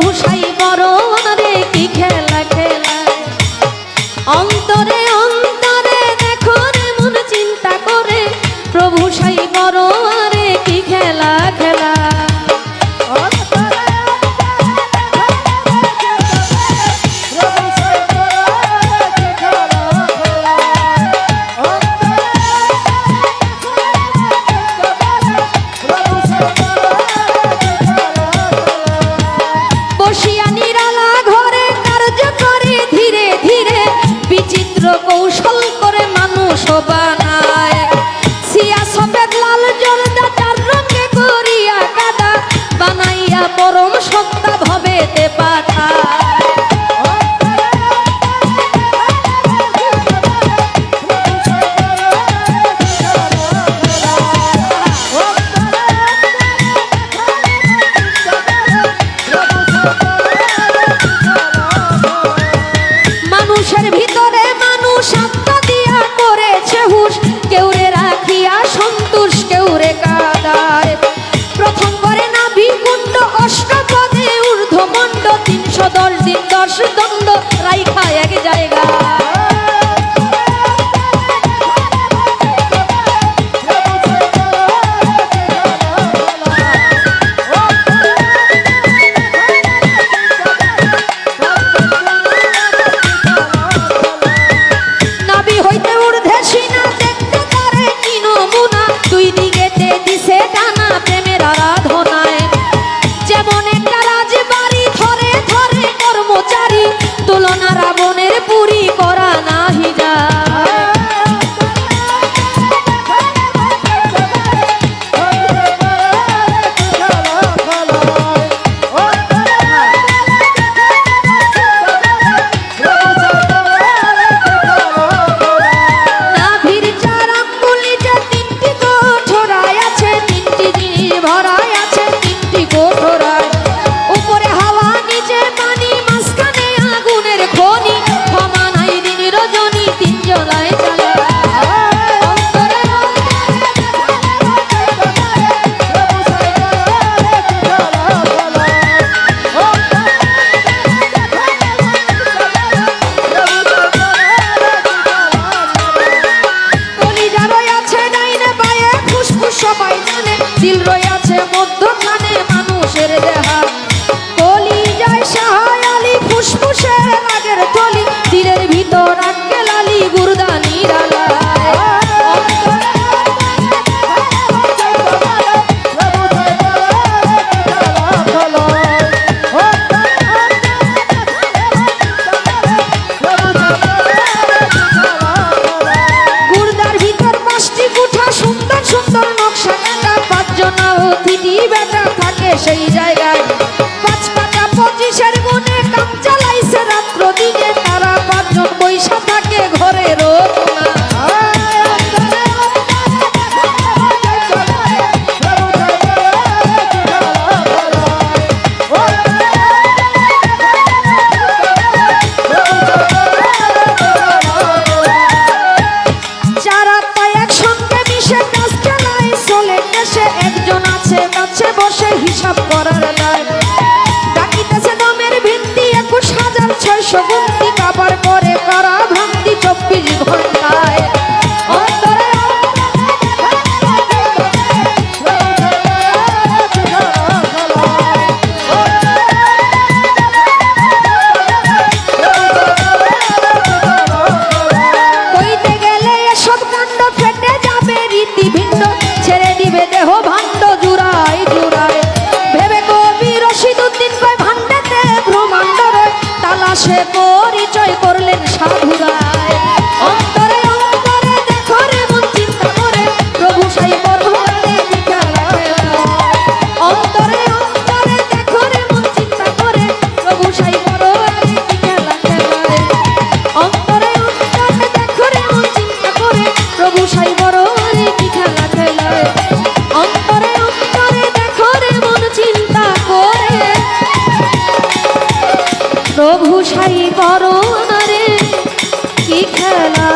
প্রভু সাই বড় রে কি খেলা খেলায়। অন্তরে অন্তরে দেখো রে মন চিন্তা করে, প্রভু সাই বড় রে কি খেলা খেলা। কৌশল করে মানুষ বানায়, সিয়া সফেদ লাল জর্দা চার রঙে করিয়া কাদা, বানাইয়া পরম সত্তা ভবেতে পাঠায়। মানুষের ভিতরে মানুষ আত্মা দিয়া করেছে হুশ, কেউ রে রাখিয়া সন্তোষ কেউ রে কাদায়। প্রথম করে নাভি কুণ্ড অষ্টপদে ঊর্ধ্বমণ্ড, 310 দিন 10 দণ্ড রাইখা এক জায়গা। তুলনা রাবণের পুরী করা নাহি যায়। নাভির 4 আঙ্গুলিতে 3টি কোঠরায় আছে, 3টি জিনিস ভরায় আছে 3টি কোঠরায়। উপরে হাওয়া নিচে পানি মাঝখানে আগুনের খনি, ক্ষমা নাই দিন রজনী 3 জলায় চালায়। কলিজা রয়েছে ডাইনে বায়ে, ফুসফুস সবাই জানে, দিল রয়েছে মধ্যখানে মানুষের দেহা। কলিজায় সাহায় আলী ফুসফুসের আগের থলি, দিলের ভিতর আটকে লালি গুর্দা নিরালায়। গুর্দার ভিতর 5টি কুঠা, সুন্দর সুন্দর নকশা কাটা, 5 জনা অতিথি বেটা থাকে সেই জায়গায়। 5 কাটা 25-এর গুণে কাম চালাইছে রাত্র দিনে, তারা 5 জন বৈশা থাকে ঘরের কোণা। যারা তাই একসঙ্গে মিশে কাজ চালায় চলে দেশে, একজন আছে কাছে বসে হিসাব করার দায়। ডাকিতেছে দমের ভিত্তি 21,600 গুন্তি, কাবার পরে করা ভ্রান্তি 24 ঘন্টায়। অন্তরে কইতে গেলে এসব কাণ্ড ফেটে যাবে রীতি ভিন্ন, ছেড়ে দিবে দেহ ভাণ্ড জুড়ায় জুড়ায়। ভেবে কবি রশিদউদ্দিন কয় ভাণ্ডেতে ব্রহ্মাণ্ড রয়, তালাশে পরিচয় করলেন সাধুরায়। অন্তরে অন্তরে দেখো রে মন চিন্তা করে, প্রভু সাই বড় রে কি খেলা খেলায়। অন্তরে অন্তরে দেখো রে মন চিন্তা করে, প্রভু সাই বড় রে কি খেলা খেলায়। অন্তরে অন্তরে দেখো রে মন চিন্তা করে, প্রভু সাই বড় রে কি খেলা খেলায়। অন্তরে অন্তরে দেখো রে মন চিন্তা করে, প্রভু সাই বড় রে কি খেলা।